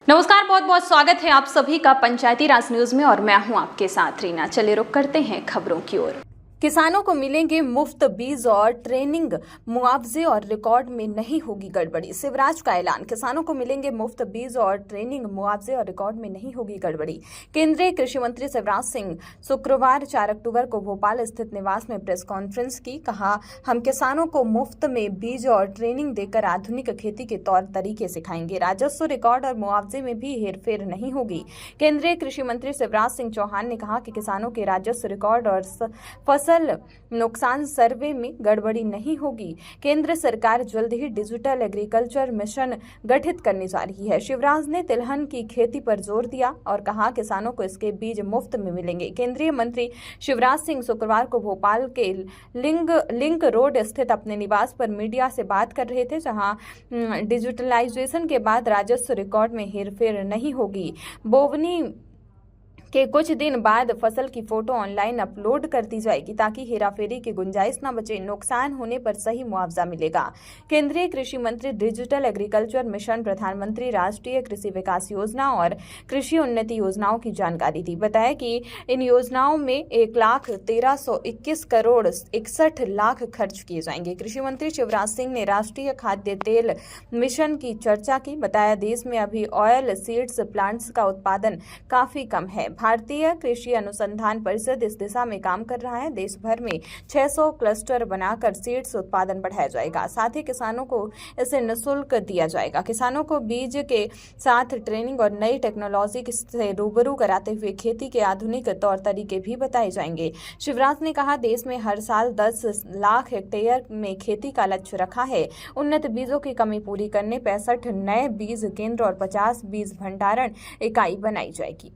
नमस्कार, बहुत बहुत स्वागत है आप सभी का पंचायती राज न्यूज में और मैं हूं आपके साथ रीना। चलिए रुक करते हैं खबरों की ओर। किसानों को मिलेंगे मुफ्त बीज और ट्रेनिंग, मुआवजे और रिकॉर्ड में नहीं होगी गड़बड़ी। शिवराज का ऐलान। किसानों को मिलेंगे मुफ्त बीज और ट्रेनिंग, मुआवजे और रिकॉर्ड में नहीं होगी गड़बड़ी। केंद्रीय कृषि मंत्री शिवराज सिंह शुक्रवार 4 अक्टूबर को भोपाल स्थित निवास में प्रेस कॉन्फ्रेंस की। कहा, हम किसानों को मुफ्त में बीज और ट्रेनिंग देकर आधुनिक खेती के तौर तरीके सिखाएंगे। राजस्व, रिकॉर्ड और मुआवजे में भी हेरफेर नहीं होगी। केंद्रीय कृषि मंत्री शिवराज सिंह चौहान ने कहा कि किसानों के राजस्व, रिकॉर्ड और फसल नुकसान सर्वे में गड़बड़ी नहीं होगी। केंद्र सरकार जल्द ही डिजिटल एग्रीकल्चर मिशन गठित करने जा रही है। शिवराज ने तिलहन की खेती पर जोर दिया और कहा, किसानों को इसके बीज मुफ्त में मिलेंगे। केंद्रीय मंत्री शिवराज सिंह शुक्रवार को भोपाल के लिंक रोड स्थित अपने निवास पर मीडिया से बात कर रहे थे, जहां डिजिटलाइजेशन के बाद राजस्व रिकॉर्ड में हेरफेर नहीं होगी। बोवनी के कुछ दिन बाद फसल की फोटो ऑनलाइन अपलोड कर दी जाएगी ताकि हेराफेरी की गुंजाइश न बचे। नुकसान होने पर सही मुआवजा मिलेगा। केंद्रीय कृषि मंत्री डिजिटल एग्रीकल्चर मिशन, प्रधानमंत्री राष्ट्रीय कृषि विकास योजना और कृषि उन्नति योजनाओं की जानकारी दी। बताया कि इन योजनाओं में 1,13,21 करोड़ 61 लाख खर्च किए जाएंगे। कृषि मंत्री शिवराज सिंह ने राष्ट्रीय खाद्य तेल मिशन की चर्चा की। बताया, देश में अभी ऑयल सीड्स प्लांट्स का उत्पादन काफी कम है। भारतीय कृषि अनुसंधान परिषद इस दिशा में काम कर रहा है। देश भर में 600 क्लस्टर बनाकर सीड्स उत्पादन बढ़ाया जाएगा। साथ ही किसानों को इसे निःशुल्क दिया जाएगा। किसानों को बीज के साथ ट्रेनिंग और नई टेक्नोलॉजी से रूबरू कराते हुए खेती के आधुनिक तौर तरीके भी बताए जाएंगे। शिवराज ने कहा, देश में हर साल 10 लाख हेक्टेयर में खेती का लक्ष्य रखा है। उन्नत बीजों की कमी पूरी करने 65 नए बीज केंद्र और 50 बीज भंडारण इकाई बनाई जाएगी।